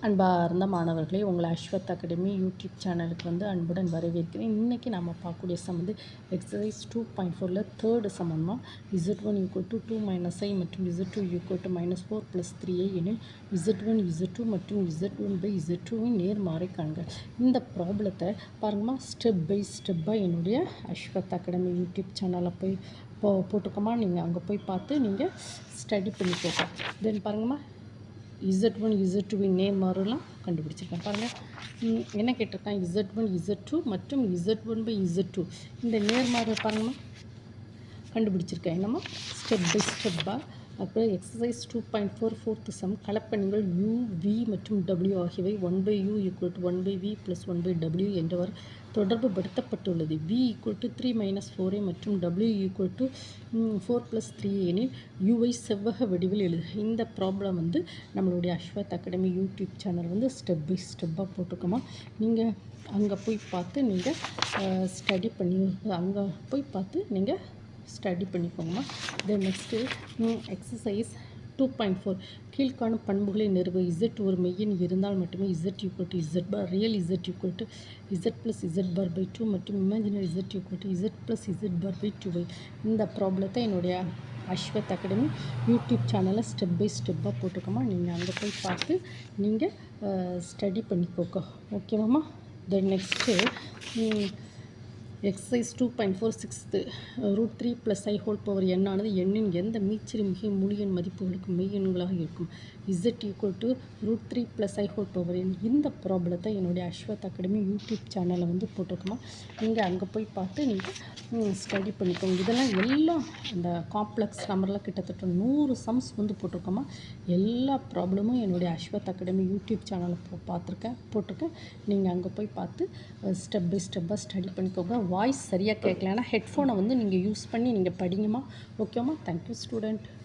அன்பார்ந்த மாணவர்களே, உங்களை அஸ்வத் அகாடமி யூடியூப் சேனலுக்கு அன்புடன் வரவேற்கிறேன். இன்றைக்கி நம்ம பார்க்கக்கூடிய சம் எக்ஸசைஸ் 2.4ல் தேர்டு சமமாக Z1 = 2 - I மற்றும் Z2 = -4 + 3i எனில் Z1 Z2 மற்றும் Z1/Z2வின் நேர்மாறை காண்க. இந்த ப்ராப்ளத்தை பாருங்கம்மா, ஸ்டெப் பை ஸ்டெப்பாக என்னுடைய அஸ்வத் அகாடமி யூடியூப் சேனலில் போய் போட்டுக்கோமா. நீங்கள் அங்கே போய் பார்த்து நீங்கள் ஸ்டடி பண்ணிக்கோங்க. தென் பாருங்கம்மா, Z1 Z2வின் நேர்மாறுலாம் கண்டுபிடிச்சிருக்கேன். பாருங்கள், என்ன கேட்டிருக்கேன்? Z1 Z2 மற்றும் Z1/Z2 இந்த நேர்மாறு பாருங்கம்மா கண்டுபிடிச்சிருக்கேன். என்னம்மா, ஸ்டெப் பை ஸ்டெப்பாக. அப்புறம் எக்ஸசைஸ் 2.4 4th சம், கலப்பெண்கள் U, V மற்றும் W ஆகியவை 1/U = 1/V + 1/W என்றவர் தொடர்பு படுத்தப்பட்டுள்ளது. V = 3 - 4i மற்றும் W = 4 + 3i எனில் Uவை செவ்வக வடிவில் எழுது. இந்த ப்ராப்ளம் நம்மளுடைய Ashwath academy YouTube channel step by ஸ்டெப்பாக போட்டுக்கோமா. நீங்கள் அங்கே போய் பார்த்து நீங்கள் ஸ்டடி பண்ணி அங்கே போய் பார்த்து நீங்கள் ஸ்டடி பண்ணிக்கோங்கம்மா. தென் நெக்ஸ்ட்டு எக்ஸசைஸ் 2.4 கீழ்காணும் பண்புகளை நிறுவ. Z ஒரு மெய்யெண் இருந்தால் மட்டுமே Z = Z bar, real Z = Z + Z bar/2 மற்றும் imaginary Z = Z + Z bar/2. இந்த ப்ராப்ளத்தை என்னுடைய அஸ்வத் அகாடமி யூடியூப் சேனலில் ஸ்டெப் பை ஸ்டெப்பாக போட்டுக்கோமா. நீங்கள் அங்கே போய் பார்த்து நீங்கள் ஸ்டடி பண்ணிக்கோங்க. ஓகேவாம்மா. Then next exercise 2.4 6th √3 + I ஆனது எண்ணின் எந்த மீச்சிறு மிகை முழு எண் மதிப்புகளுக்கு மெய்யெண்களாக இருக்கும். Z = √3 + I. இந்த ப்ராப்ளத்தை என்னுடைய அஸ்வத் அகாடமி யூடியூப் சேனலில் போட்டிருக்கோமா. நீங்கள் அங்கே போய் பார்த்து நீங்கள் ஸ்டடி பண்ணிக்கோங்க. இதெல்லாம் எல்லாம் இந்த காம்ப்ளெக்ஸ் நம்பரில் கிட்டத்தட்ட 100 சம்ஸ் போட்டிருக்கோமா. எல்லா ப்ராப்ளமும் என்னுடைய அஸ்வத் அகாடமி யூடியூப் சேனலில் போட்டிருக்கேன். நீங்கள் அங்கே போய் பார்த்து ஸ்டெப் பை ஸ்டெப்பாக ஸ்டடி பண்ணிக்கோங்க. வாய்ஸ் சரியாக கேட்கலன்னா ஹெட்ஃபோனை நீங்கள் யூஸ் பண்ணி நீங்கள் படிங்கம்மா. ஓகேம்மா. Thank you student.